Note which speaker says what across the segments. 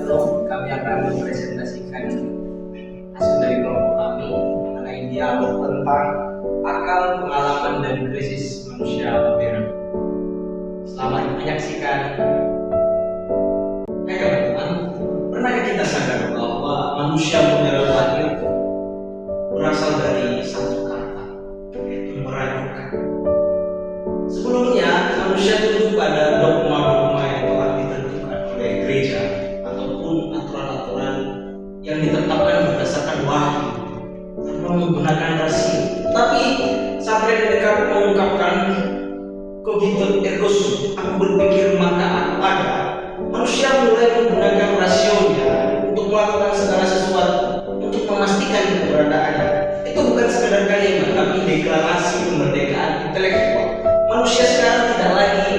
Speaker 1: wabarakatuh. Kami akan mempresentasikan hasil dari kelompok kami mengenai dialog tentang akal, pengalaman, dan krisis manusia modern. Selamat menyaksikan. Hai teman-teman, pernahkah kita sadar bahwa manusia modern itu berasal dari satu kata, yaitu meragukan? Sebelumnya, manusia tunduk pada dogma-dogma yang telah ditentukan oleh gereja ataupun aturan-aturan yang ditetapkan berdasarkan wahyu tanpa menggunakan rasio. Tapi sampai dekat mengungkapkan cogito ergo sum, aku berpikir maka aku ada, manusia mulai menggunakan rasionya untuk melakukan segala sesuatu untuk memastikan keberadaannya. Itu bukan sekadar kalimat, tapi deklarasi kemerdekaan intelektual. Manusia sekarang tidak lagi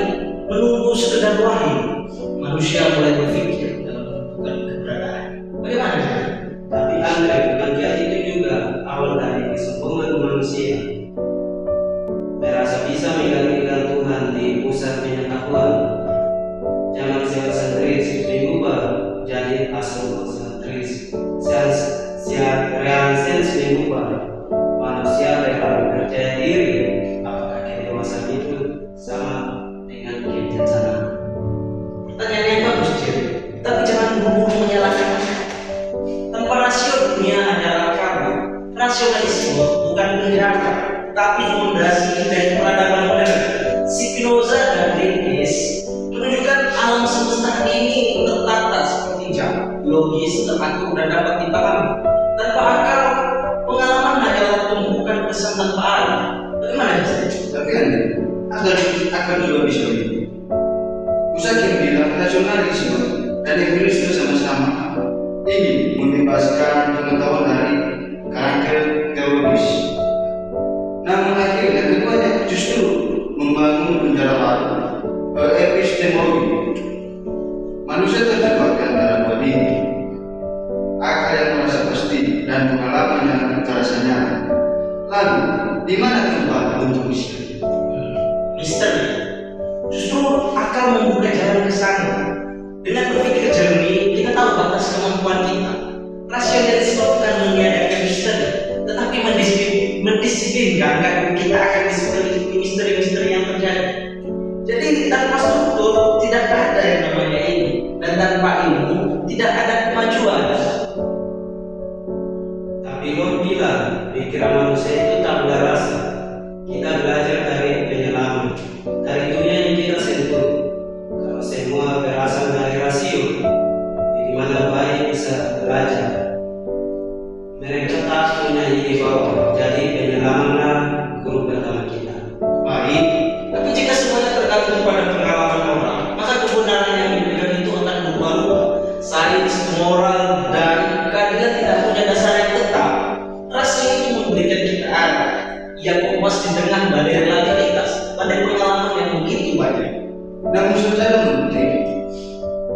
Speaker 1: menunggu sekedar wahyu. Manusia mulai berpikir dalam menentukan keberadaan. Bagaimana?
Speaker 2: Tapi Andre, bukankah itu juga awal dari kesombongan manusia? Merasa bisa menggantikan Tuhan di pusat pengetahuan. Zaman sentris diubah jadi astrosentris. Realisens diubah. Manusia rela percaya diri. Apakah kedewasan itu sama dengan kebijaksanaan?
Speaker 1: Pertanyaan yang bagus, Ciri. Tapi jangan buru-buru menyalahkan. Tanpa rasio dunia adalah kabur. Rasionalisme bukan penjelasan, tapi fondasi dari peradaban modern. Spinoza dan Leibniz menunjukkan alam semesta ini tertata seperti jam, logis, teratur, dan dapat dipahami. Tanpa akal, pengalaman hanyalah tumpukan pesan tanpa arti. Bagaimana bisa?
Speaker 3: Tapi akan juga bisa begitu. Musakir bilang rasionalisme dan empirisme sama-sama ingin membebaskan pengetahuan dari karakter teologis. Namun akhirnya keduanya justru membangun penjara baru, epistemologi. Manusia terjebak antara dua diri, akal yang merasa pasti dan pengalaman yang terasa nyata. Lalu, di mana tempat untuk misteri?
Speaker 1: Misteri. Justru akal membuka jalan ke sana. Dengan berpikir jernih, kita tahu batas kemampuan kita. Rasionalisme bukan meniadakan misteri, tetapi mendisiplinkan agar kita akan disepeliti misteri-misteri yang terjadi. Jadi tanpa struktur tidak ada yang namanya ilmu, dan tanpa ilmu tidak ada kemajuan.
Speaker 2: Tapi lo bilang pikiran manusia itu tak berasa. Kita belajar dari penyelaman, dari dunia yang kita sentuh. Kalau semua berasal dari rasio, di mana bayi bisa belajar? Mereka tak punya ide bahwa jadi penyelamanlah guru pertama kita.
Speaker 1: Baik, tapi jika semuanya tergantung pada pengalaman orang, maka kebenaran yang dipegang itu akan berubah-ubah. Sains, moral, dan keadilan tidak punya dasar yang tetap. Rasio itu memberikan kita arah yang kompas di tengah badai relativitas, badai pengalaman yang begitu banyak.
Speaker 3: Namun secara bukti,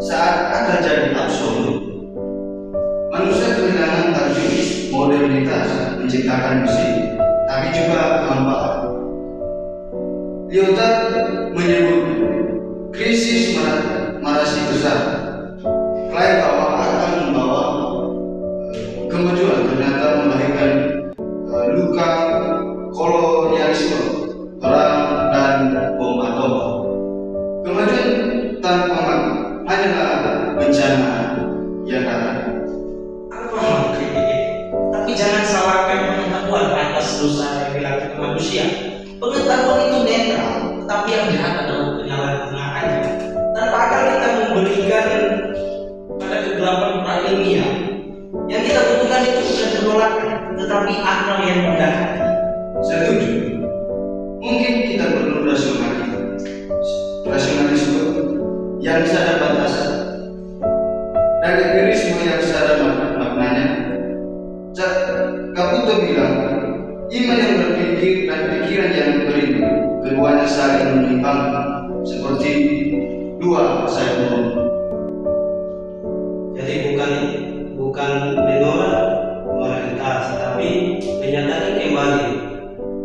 Speaker 3: saat akal jadi absolut, manusia kehilangan target modernitas menciptakan musik, tapi juga manfaat. Lyotard menyebut krisis marasi besar. Klaim bahwa akan membawa kemajuan ternyata melahirkan luka kolonialisme, perang, dan bom atom. Kemajuan tanpa makna hanyalah bencana yang datang.
Speaker 1: Aku paham kritik itu, tapi jangan salahkan pengetahuan atas dosa yang dilakukan manusia. Pengetahuan itu netral, tetapi yang jahat adalah penyalahgunaannya. Tanpa akal kita memberikan pada kegelapan prailmiah. Yang kita butuhkan itu bukan penolakan, tetapi akal yang rendah hati.
Speaker 3: Setuju. Mungkin kita perlu rasionalisme yang sadar batasan dan empirisme yang sadar maknanya. Caputo bilang, iman yang berpikir dan pikiran yang beriman, keduanya saling menyimpang seperti dua sayap burung.
Speaker 2: Jadi bukan menolak moralitas, tapi menyatakan kembali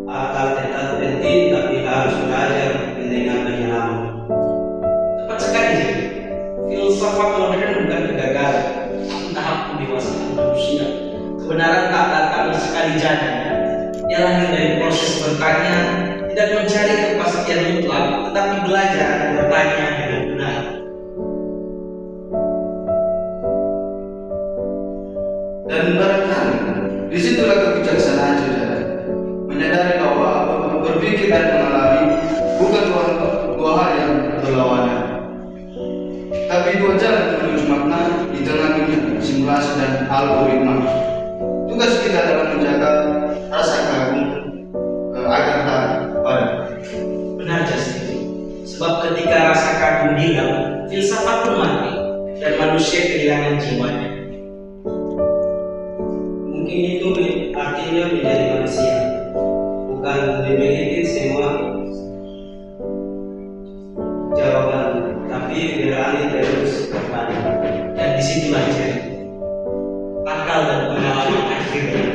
Speaker 2: akal tetap penting, tapi harus belajar mendengar penyelaman.
Speaker 1: Tepat sekali, filsafat modern bukan kegagalan, terjadi. Ia lahir dari proses bertanya, tidak mencari kepastian mutlak, tetapi belajar bertanya dengan benar.
Speaker 3: Dan barangkali disitulah kebijaksanaan saudara, menyadari bahwa berpikir dan mengalami bukan dua hal yang berlawanan, tapi dua jalan menuju makna di tengah dunia simulasi dan algoritma. Tugas kita adalah menjaga rasa kagum agar tak padam.
Speaker 1: Benar Justin, sebab ketika rasa kagum hilang, filsafat pun mati dan manusia kehilangan jiwanya.
Speaker 2: Mungkin itu artinya menjadi manusia, bukan memiliki semua jawaban, tapi beralih terus bertanya.
Speaker 1: Dan disitulah jadi akal dan pengalaman akhirnya